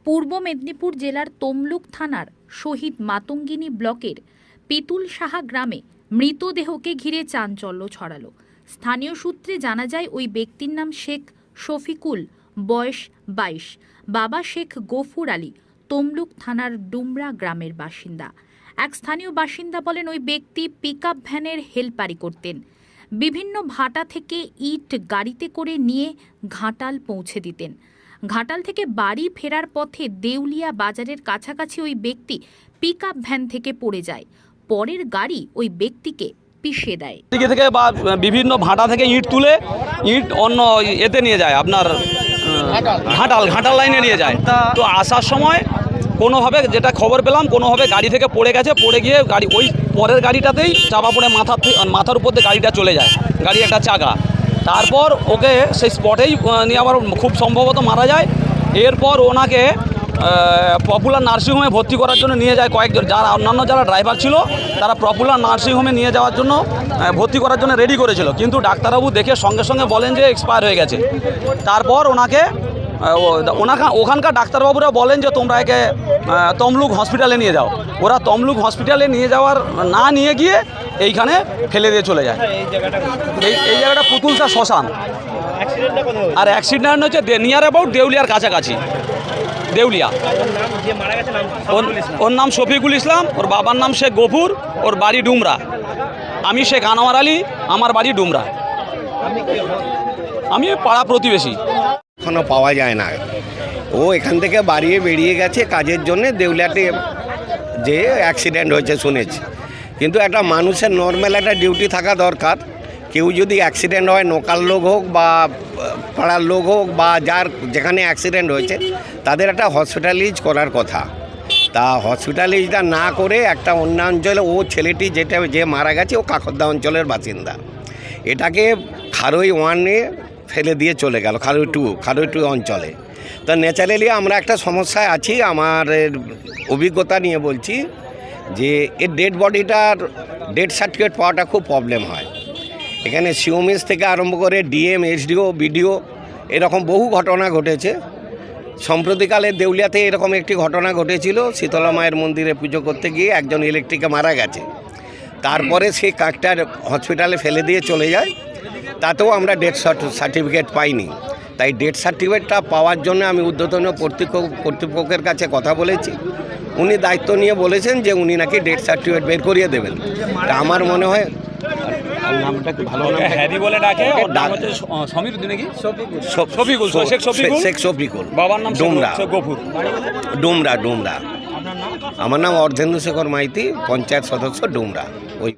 পূর্ব মেদিনীপুর জেলার তমলুক থানার শহীদ মাতঙ্গিনী ব্লকের পিতুল সাহা গ্রামে মৃতদেহকে ঘিরে চাঞ্চল্য ছড়ালো। স্থানীয় সূত্রে জানা যায় ওই ব্যক্তির নাম শেখ শফিকুল, বয়স 22। বাবা শেখ গফুর আলী তমলুক থানার ডুমরা গ্রামের বাসিন্দা। এক স্থানীয় বাসিন্দা বলেন, ওই ব্যক্তি পিকআপ ভ্যানের হেলপারি করতেন। বিভিন্ন ভাটা থেকে ইট গাড়িতে করে নিয়ে ঘাটাল পৌঁছে দিতেন। ঘাটাল থেকে বাড়ি ফেরার পথে দেউলিয়া বাজারের কাছাকাছি ওই ব্যক্তি পিকআপ ভ্যান থেকে পড়ে যায়। পরের গাড়ি ওই ব্যক্তিকে পিষে দেয়। দিকে থেকে বা বিভিন্ন ভাটা থেকে ইট তুলে ইট অন্য এতে নিয়ে যায়, আপনার ঘাটাল লাইনে নিয়ে যায়। তো আসার সময় কোনোভাবে, যেটা খবর পেলাম, কোনোভাবে গাড়ি থেকে পড়ে গেছে। পড়ে গিয়ে গাড়ি ওই পরের গাড়িটাতেই চাপা পড়ে মাথার উপর দিয়ে গাড়িটা চলে যায়, গাড়ি একটা চাকা। তারপর ওকে সেই স্পটেই নিয়ে আবার খুব সম্ভবত মারা যায়। এরপর ওনাকে পপুলার নার্সিংহোমে ভর্তি করার জন্য নিয়ে যায় কয়েকজন, যারা ড্রাইভার ছিল তারা পপুলার নার্সিংহোমে নিয়ে যাওয়ার জন্য ভর্তি করার জন্য রেডি করেছিল, কিন্তু ডাক্তারবাবু দেখে সঙ্গে সঙ্গে বলেন যে এক্সপায়ার হয়ে গেছে। তারপর ওখানকার ডাক্তারবাবুরা বলেন যে তোমরা একে তমলুক হসপিটালে নিয়ে যাও। ওরা তমলুক হসপিটালে না নিয়ে গিয়ে এইখানে ফেলে দিয়ে চলে যায়। এই জায়গাটা পুতুলসা শ্মশান। আর অ্যাক্সিডেন্ট হচ্ছে নিয়ার অ্যাবাউট দেউলিয়ার কাছাকাছি, দেউলিয়া। ওর নাম শফিকুল ইসলাম, ওর বাবার নাম শেখ গফুর, ওর বাড়ি ডুমরা। আমি শেখ আনোয়ার আলী, আমার বাড়ি ডুমরা। আমি পাড়া প্রতিবেশী। এখনও পাওয়া যায় না। ও এখান থেকে বেরিয়ে গেছে কাজের জন্যে, দেউলিয়াতে যে অ্যাক্সিডেন্ট হয়েছে শুনেছি। কিন্তু একটা মানুষের নর্মাল একটা ডিউটি থাকা দরকার। কেউ যদি অ্যাক্সিডেন্ট হয়, লোকাল লোক হোক বা পাড়ার লোক হোক বা যেখানে অ্যাক্সিডেন্ট হয়েছে, তাদের একটা হসপিটালাইজ করার কথা। তা হসপিটালাইজটা না করে একটা অন্য অঞ্চলে, ছেলেটি যে মারা গেছে ও কাকদ্দা অঞ্চলের বাসিন্দা, এটাকে খারুই 1-এ ফেলে দিয়ে চলে গেল, খারুই 2 অঞ্চলে। তো ন্যাচারালি আমরা একটা সমস্যায় আছি। আমার অভিজ্ঞতা নিয়ে বলছি যে এর ডেড বডিটার ডেথ সার্টিফিকেট পাওয়াটা খুব প্রবলেম হয়। এখানে সিওমিস থেকে আরম্ভ করে ডিএম, এসডিও, বিডিও, এরকম বহু ঘটনা ঘটেছে। সম্প্রতিকালে দেউলিয়াতে এরকম একটি ঘটনা ঘটেছিল। শীতলা মায়ের মন্দিরে পুজো করতে গিয়ে একজন ইলেকট্রিকে মারা গেছে। তারপরে সে কাকটার হসপিটালে ফেলে দিয়ে চলে যায়। তাতেও আমরা ডেথ সার্টিফিকেট পাইনি। তাই ডেথ সার্টিফিকেটটা পাওয়ার জন্য আমি ঊর্ধ্বতন কর্তৃপক্ষের কাছে কথা বলেছি। উনি দায়িত্ব নিয়ে বলেছেন যে উনি নাকি ডেথ সার্টিফিকেট বের করিয়ে দেবেন। তা আমার মনে হয় নামটা কি ভালো, হ্যারি বলে ডাকে, সমীর নাকি শেখ শফিকুল, বাবার নাম ডুমরা, গফুর, ডুমরা। আমার নাম অর্ধেন্দু শেখর মাইতি, পঞ্চায়েত সদস্য ডুমরা। ওই